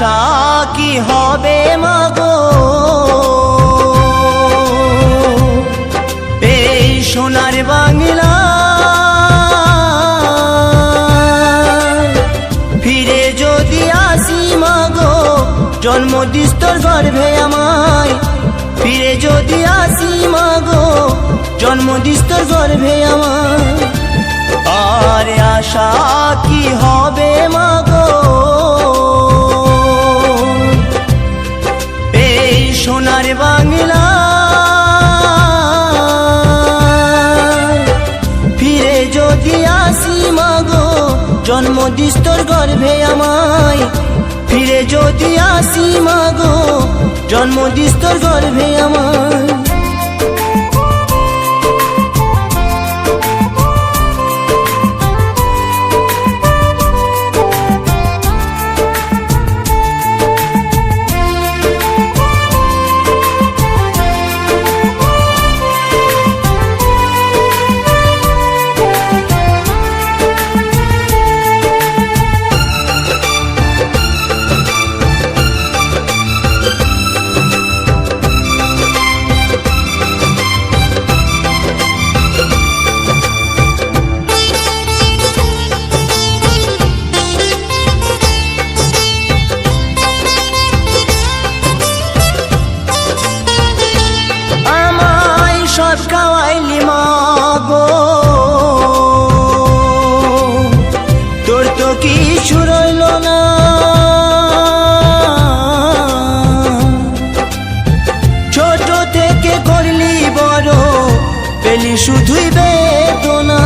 আশা কি হবে মাগো এই সোনার বাংলা ফিরে যদি আসি মাগো জন্ম দিস্তর গর্ভে আমায় ফিরে যদি আসি মাগো জন্ম দিস্তর গর্ভে আমায় আর আশা কি হবে মাগো এই সোনার বাংলা ফিরে যদি আসি মাগো জন্ম দিস্তর গর্ভে আমায় ফিরে যদি আসি মাগো জন্ম দিস্তর গর্ভে আমায় সব খাওয়াইলি মাগো তোর তো কিছু রইল না ছোট থেকে করলি বড় পেলি শুধুই বেদনা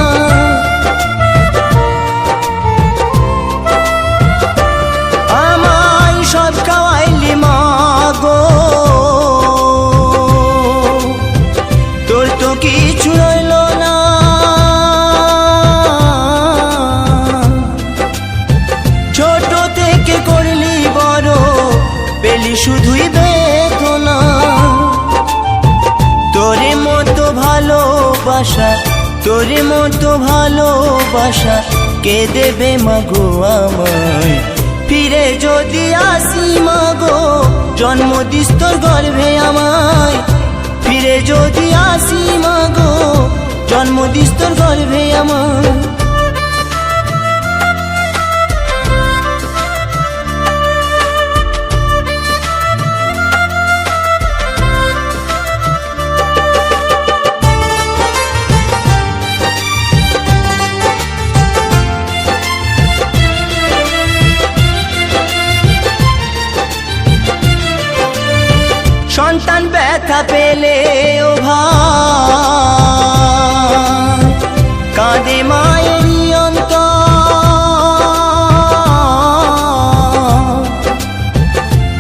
আমায় সব খাওয়াইলি মাগো কিছু রইল না ছোট থেকে করলি বড় পেলি শুধুই বেদনা তোরে মতো ভালোবাসা তোরে মতো ভালোবাসা কে দেবে মাগো আমায় ফিরে যদি আসি মাগো জন্ম দিস্তর গর্ভে আমায় ফিরে যদি আসি মাগো জন্ম দিস্তর গর্ভে আমার সন্তান ব্যথা পেলে ও ভাই কাঁদে মায়েরই অন্তর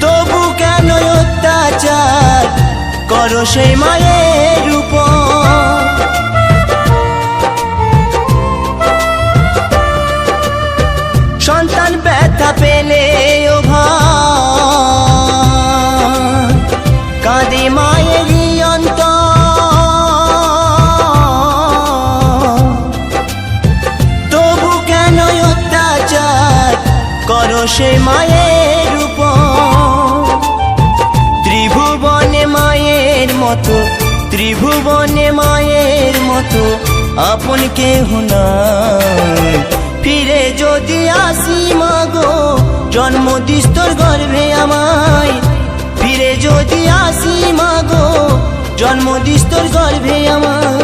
তবু কেন অত্যাচার করো সেই মায়ের উপর সন্তান ব্যথা পেলে ও ভাই কাঁদে মায়েরই অন্তর তবু কেন অত্যাচার করো সে মায়ের উপর ত্রিভুবনে মায়ের মতো ত্রিভুবনে মায়ের মতো আপন কেহ নাই ফিরে যদি আসি মাগো জন্ম দিস্তর গর্ভে আমায় ফিরে যদি আসি মাগো জন্ম দিস্তর গর্ভে আমার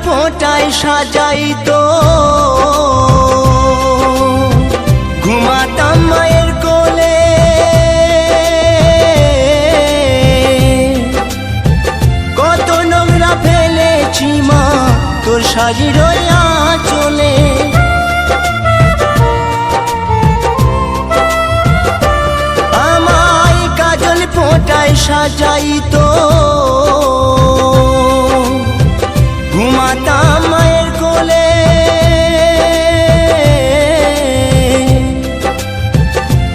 ফোঁটায় সাজাইতো ঘুমাতাম মায়ের কোলে শাড়ির আঁচলে। আমায় কাজল ফোঁটায় সাজাইতো, ঘুমাতাম মায়ের কোলে।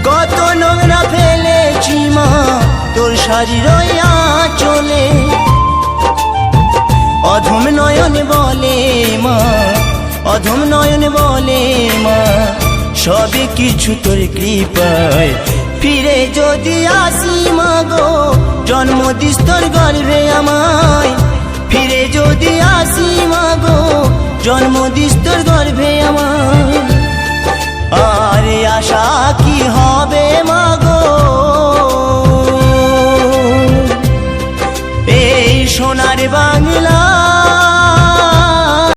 কত নোংরা ফেলেছি মা তোর শাড়ির আঁচলে। অধম নয়ন বলে মা, অধম নয়ন বলে মা, সবই কিছু তোর কৃপায়। ফিরে যদি আসি মা গো, জন্ম দিস তোর গর্ভে আমায়। ফিরে যদি আসি মা গো, জন্ম দিস তোর গর্ভে আমায়।